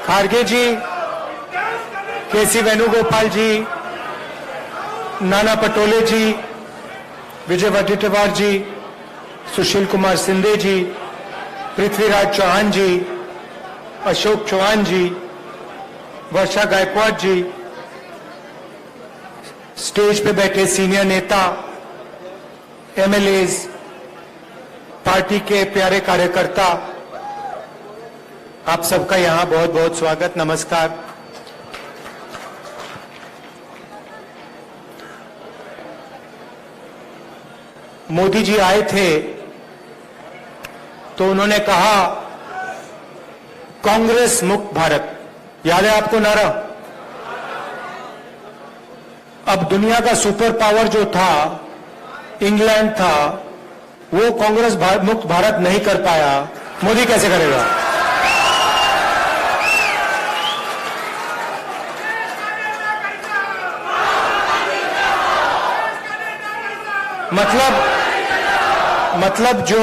खारगे जी, केसी वेणुगोपाल जी, नाना पटोले जी, विजय वडेट्टीवार जी, सुशील कुमार सिंधे जी, पृथ्वीराज चौहान जी, अशोक चौहान जी, वर्षा गायकवाड़ जी, stage पे बैठे senior नेता, एमएलएज, पार्टी के प्यारे कार्यकर्ता, आप सबका यहां बहुत बहुत स्वागत, नमस्कार। मोदी जी आए थे तो उन्होंने कहा कांग्रेस मुक्त भारत, याद है आपको नारा? अब दुनिया का सुपर पावर जो था, इंग्लैंड था, वो कांग्रेस मुक्त भारत नहीं कर पाया, मोदी कैसे करेगा? मतलब जो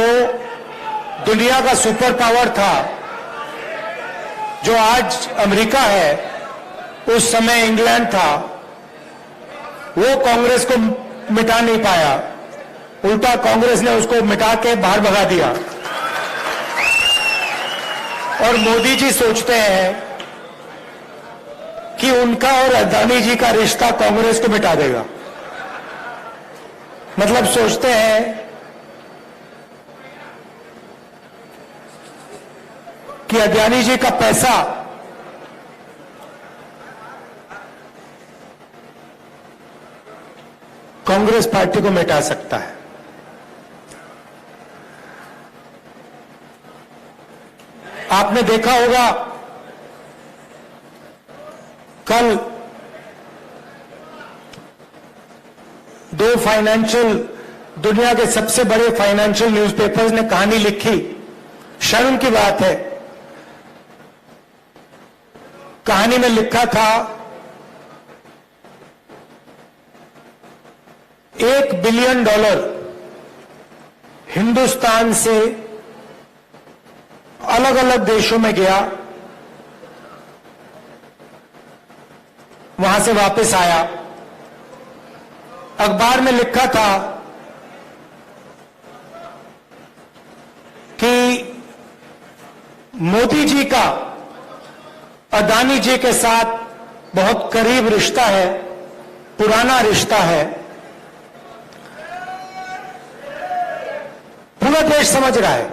दुनिया का सुपर पावर था, जो आज अमेरिका है, उस समय इंग्लैंड था, वो कांग्रेस को मिटा नहीं पाया, उल्टा कांग्रेस ने उसको मिटा के बाहर भगा दिया। और मोदी जी सोचते हैं कि उनका और अदानी जी का रिश्ता कांग्रेस को मिटा देगा। मतलब सोचते हैं कि अदानी जी का पैसा कांग्रेस पार्टी को मिटा सकता है। आपने देखा होगा कल दो दुनिया के सबसे बड़े फाइनेंशियल न्यूज़पेपर्स ने कहानी लिखी, शर्म की बात है। कहानी में लिखा था $1 बिलियन हिंदुस्तान से अलग अलग देशों में गया, वहां से वापस आया। अखबार में लिखा था कि मोदी जी का अदानी जी के साथ बहुत करीब रिश्ता है, पुराना रिश्ता है। पूरा देश समझ रहा है,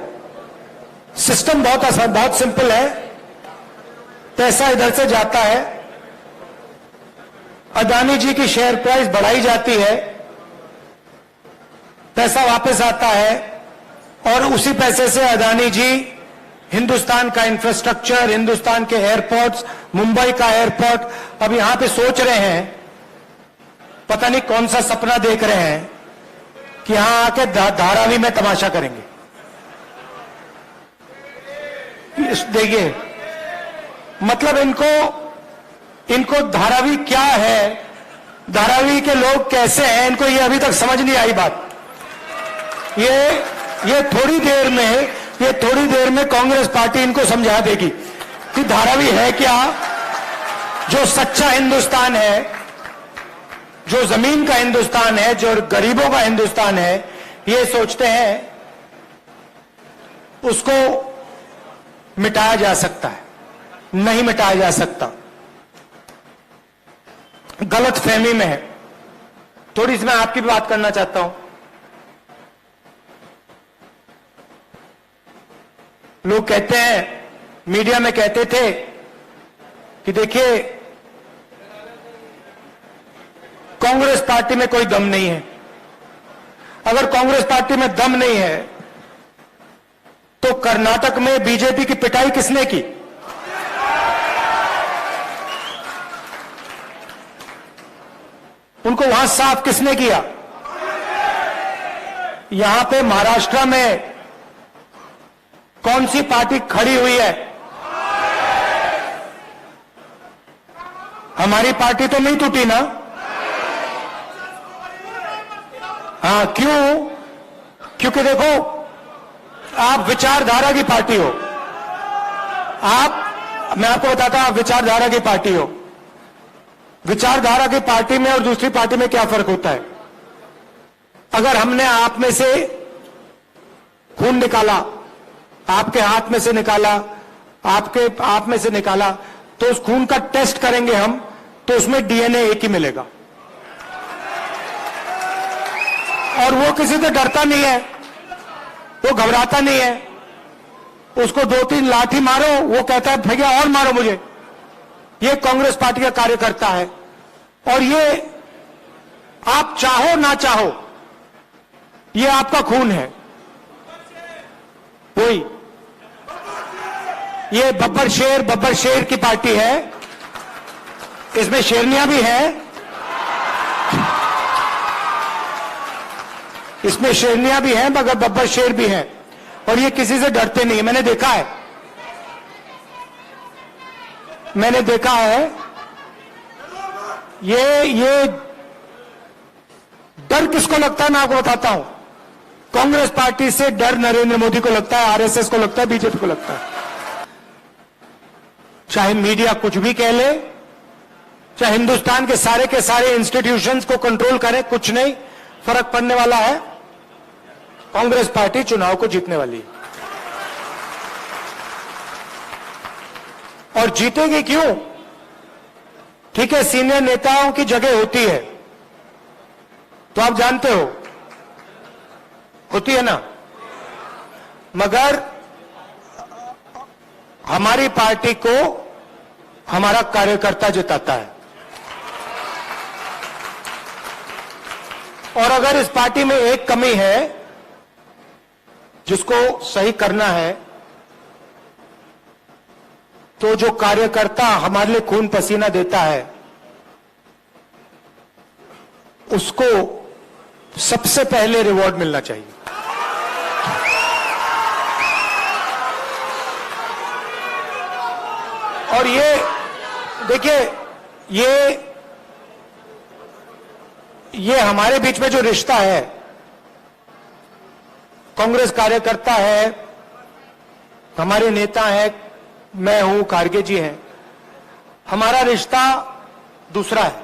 सिस्टम बहुत आसान, बहुत सिंपल है। पैसा इधर से जाता है, अदानी जी की शेयर प्राइस बढ़ाई जाती है, पैसा वापस आता है, और उसी पैसे से अदानी जी हिंदुस्तान का इंफ्रास्ट्रक्चर, हिंदुस्तान के एयरपोर्ट्स, मुंबई का एयरपोर्ट, अब यहां पे सोच रहे हैं, पता नहीं कौन सा सपना देख रहे हैं कि यहां आके धारावी में तमाशा करेंगे। देखिए, मतलब इनको धारावी क्या है, धारावी के लोग कैसे हैं, इनको ये अभी तक समझ नहीं आई बात। ये थोड़ी देर में कांग्रेस पार्टी इनको समझा देगी कि धारावी है क्या। जो सच्चा हिंदुस्तान है, जो जमीन का हिंदुस्तान है, जो गरीबों का हिंदुस्तान है, ये सोचते हैं उसको मिटाया जा सकता है। नहीं मिटाया जा सकता, गलत फहमी में है। थोड़ी सी मैं आपकी भी बात करना चाहता हूं। लोग कहते हैं, मीडिया में कहते थे कि देखिए कांग्रेस पार्टी में कोई दम नहीं है। अगर कांग्रेस पार्टी में दम नहीं है तो कर्नाटक में बीजेपी की पिटाई किसने की? उनको वहां साफ किसने किया? यहां पे महाराष्ट्र में कौन सी पार्टी खड़ी हुई है? हमारी पार्टी तो नहीं टूटी ना। हाँ, क्यों? क्योंकि देखो, आप विचारधारा की पार्टी हो, मैं आपको बताता हूं, आप विचारधारा की पार्टी हो। विचारधारा की पार्टी में और दूसरी पार्टी में क्या फर्क होता है? अगर हमने आप में से खून निकाला, आपके हाथ में से निकाला, आपके आप में से निकाला, तो उस खून का टेस्ट करेंगे हम, तो उसमें डीएनए एक ही मिलेगा। और वो किसी से डरता नहीं है, वो घबराता नहीं है। उसको 2-3 लाठी मारो, वो कहता है भैया और मारो मुझे। ये कांग्रेस पार्टी का कार्यकर्ता है। और ये आप चाहो ना चाहो, ये आपका खून है। वही ये बब्बर शेर की पार्टी है। इसमें शेरनियां भी हैं, इसमें शेरनियां भी हैं, मगर बब्बर शेर भी हैं। और ये किसी से डरते नहीं है। मैंने देखा है ये डर किसको लगता है, मैं आपको बताता हूं। कांग्रेस पार्टी से डर नरेंद्र मोदी को लगता है, आरएसएस को लगता है, बीजेपी को लगता है। चाहे मीडिया कुछ भी कह ले, चाहे हिंदुस्तान के सारे इंस्टीट्यूशंस को कंट्रोल करे, कुछ नहीं फर्क पड़ने वाला है। कांग्रेस पार्टी चुनाव को जीतने वाली है। और जीतेगी क्यों? ठीक है, सीनियर नेताओं की जगह होती है, तो आप जानते हो होती है ना, मगर हमारी पार्टी को हमारा कार्यकर्ता जिताता है। और अगर इस पार्टी में एक कमी है जिसको सही करना है, तो जो कार्यकर्ता हमारे लिए खून पसीना देता है, उसको सबसे पहले रिवॉर्ड मिलना चाहिए। और ये देखिए, ये हमारे बीच में जो रिश्ता है, कांग्रेस कार्यकर्ता है, हमारे नेता हैं, मैं हूं, खारगे जी हैं, हमारा रिश्ता दूसरा है।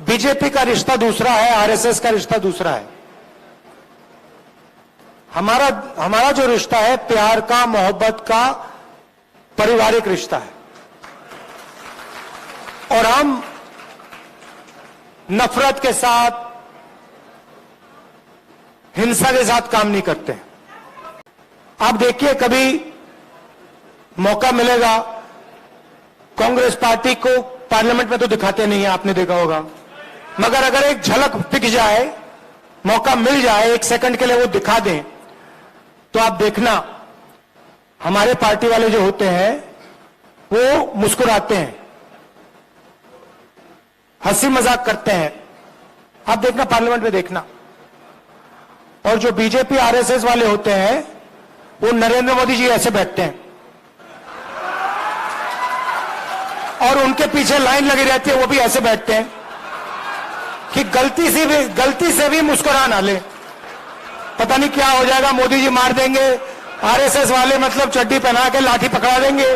बीजेपी का रिश्ता दूसरा है, आरएसएस का रिश्ता दूसरा है। हमारा जो रिश्ता है, प्यार का, मोहब्बत का, पारिवारिक रिश्ता है। और हम नफरत के साथ, हिंसा के साथ काम नहीं करते। आप देखिए, कभी मौका मिलेगा, कांग्रेस पार्टी को पार्लियामेंट में तो दिखाते नहीं है, आपने देखा होगा, मगर अगर एक झलक दिख जाए, मौका मिल जाए, 1 सेकंड के लिए वो दिखा दें, तो आप देखना हमारे पार्टी वाले जो होते हैं वो मुस्कुराते हैं, हंसी मजाक करते हैं। आप देखना, पार्लियामेंट में देखना। और जो बीजेपी आरएसएस वाले होते हैं, वो नरेंद्र मोदी जी ऐसे बैठते हैं और उनके पीछे लाइन लगी रहती है, वो भी ऐसे बैठते हैं कि गलती से भी मुस्कुरा ना ले, पता नहीं क्या हो जाएगा, मोदी जी मार देंगे, आरएसएस वाले मतलब चड्डी पहना के लाठी पकड़ा देंगे।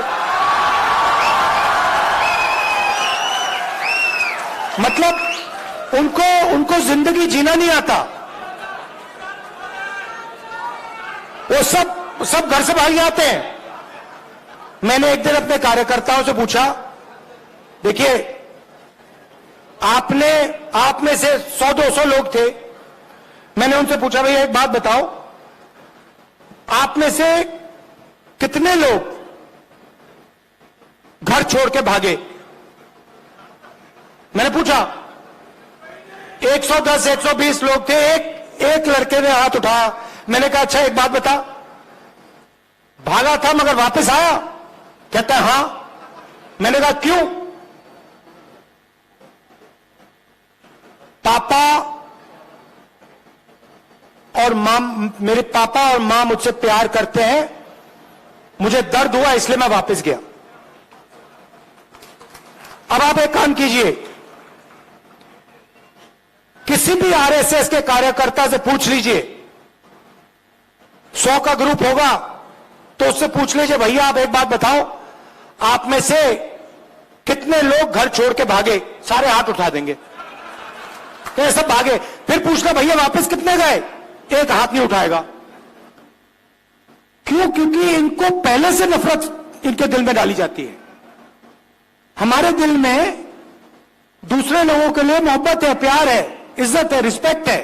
मतलब उनको जिंदगी जीना नहीं आता, वो सब घर से भाग जाते हैं। मैंने एक दिन अपने कार्यकर्ताओं से पूछा, देखिए आप में से 100-200 लोग थे, मैंने उनसे पूछा, भैया एक बात बताओ, आप में से कितने लोग घर छोड़ के भागे? मैंने पूछा, 110-120 लोग थे। एक लड़के ने हाथ उठाया। मैंने कहा, अच्छा एक बात बता, भागा था मगर वापस आया? कहता है हां। मैंने कहा क्यों? पापा और मां, मेरे पापा और मां मुझसे प्यार करते हैं, मुझे दर्द हुआ इसलिए मैं वापस गया। अब आप एक काम कीजिए, किसी भी आरएसएस के कार्यकर्ता से पूछ लीजिए, 100 का ग्रुप होगा तो उससे पूछ लीजिए, भैया आप एक बात बताओ, आप में से कितने लोग घर छोड़ के भागे? सारे हाथ उठा देंगे। तो सब भागे, फिर पूछना भैया वापस कितने गए? एक हाथ नहीं उठाएगा। क्यों? क्योंकि इनको पहले से नफरत इनके दिल में डाली जाती है। हमारे दिल में दूसरे लोगों के लिए मोहब्बत है, प्यार है, इज्जत है, रिस्पेक्ट है।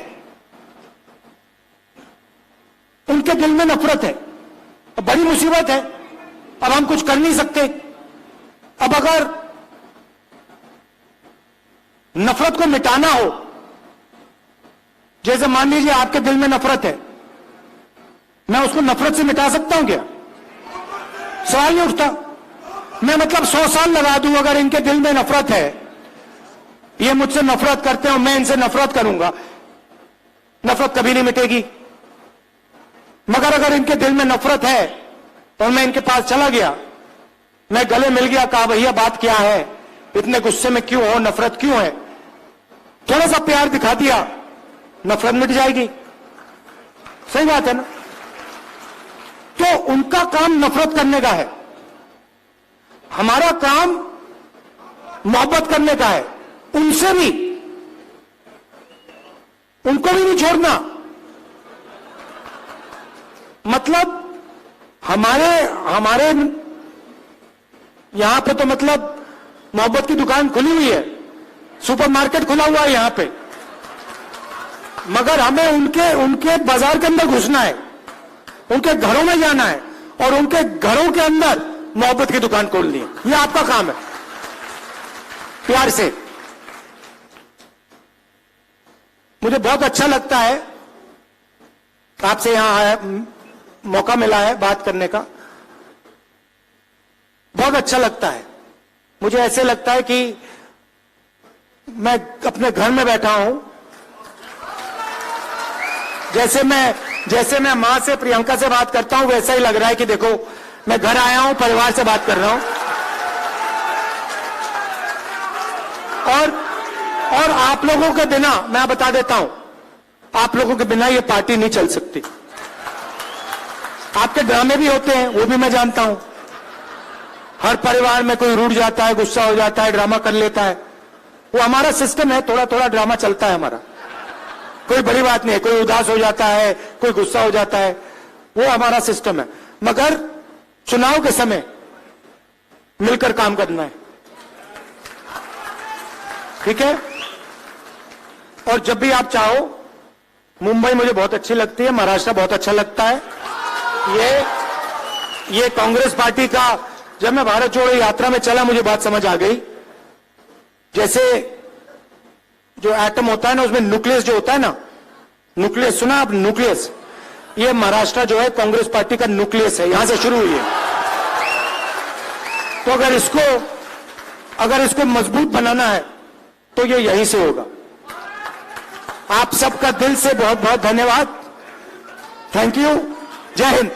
उनके दिल में नफरत है। अब बड़ी मुसीबत है, अब हम कुछ कर नहीं सकते। अब अगर नफरत को मिटाना हो, जैसे मान लीजिए आपके दिल में नफरत है, मैं उसको नफरत से मिटा सकता हूं क्या? सवाल नहीं उठता। मैं मतलब 100 साल लगा दूं, अगर इनके दिल में नफरत है, ये मुझसे नफरत करते हो, मैं इनसे नफरत करूंगा, नफरत कभी नहीं मिटेगी। मगर अगर इनके दिल में नफरत है और मैं इनके पास चला गया, मैं गले मिल गया, कहा भैया बात क्या है, इतने गुस्से में क्यों हो, नफरत क्यों है, थोड़ा सा प्यार दिखा दिया, नफरत मिट जाएगी। सही बात है ना? तो उनका काम नफरत करने का है, हमारा काम मोहब्बत करने का है। उनसे भी, उनको भी नहीं छोड़ना। मतलब हमारे यहां पे तो मतलब मोहब्बत की दुकान खुली हुई है, सुपरमार्केट खुला हुआ है यहां पे, मगर हमें उनके बाजार के अंदर घुसना है, उनके घरों में जाना है और उनके घरों के अंदर मोहब्बत की दुकान खोलनी है। यह आपका काम है, प्यार से। मुझे बहुत अच्छा लगता है आपसे यहां मौका मिला है बात करने का, बहुत अच्छा लगता है। मुझे ऐसे लगता है कि मैं अपने घर में बैठा हूं, जैसे मैं मां से, प्रियंका से बात करता हूं, वैसा ही लग रहा है कि देखो मैं घर आया हूं, परिवार से बात कर रहा हूं। और आप लोगों के बिना, मैं बता देता हूं, आप लोगों के बिना ये पार्टी नहीं चल सकती। आपके ड्रामे भी होते हैं, वो भी मैं जानता हूं। हर परिवार में कोई रूठ जाता है, गुस्सा हो जाता है, ड्रामा कर लेता है, वो हमारा सिस्टम है। थोड़ा थोड़ा ड्रामा चलता है हमारा, कोई बड़ी बात नहीं है। कोई उदास हो जाता है, कोई गुस्सा हो जाता है, वो हमारा सिस्टम है। मगर चुनाव के समय मिलकर काम करना है, ठीक है? और जब भी आप चाहो, मुंबई मुझे बहुत अच्छी लगती है, महाराष्ट्र बहुत अच्छा लगता है। ये कांग्रेस पार्टी का, जब मैं भारत जोड़ो यात्रा में चला, मुझे बात समझ आ गई। जैसे जो एटम होता है ना, उसमें न्यूक्लियस जो होता है ना, न्यूक्लियस सुना आप? न्यूक्लियस, ये महाराष्ट्र जो है कांग्रेस पार्टी का न्यूक्लियस है, यहां से शुरू हुई है। तो अगर इसको मजबूत बनाना है तो ये यहीं से होगा। आप सबका दिल से बहुत बहुत धन्यवाद। Thank you. जय हिंद।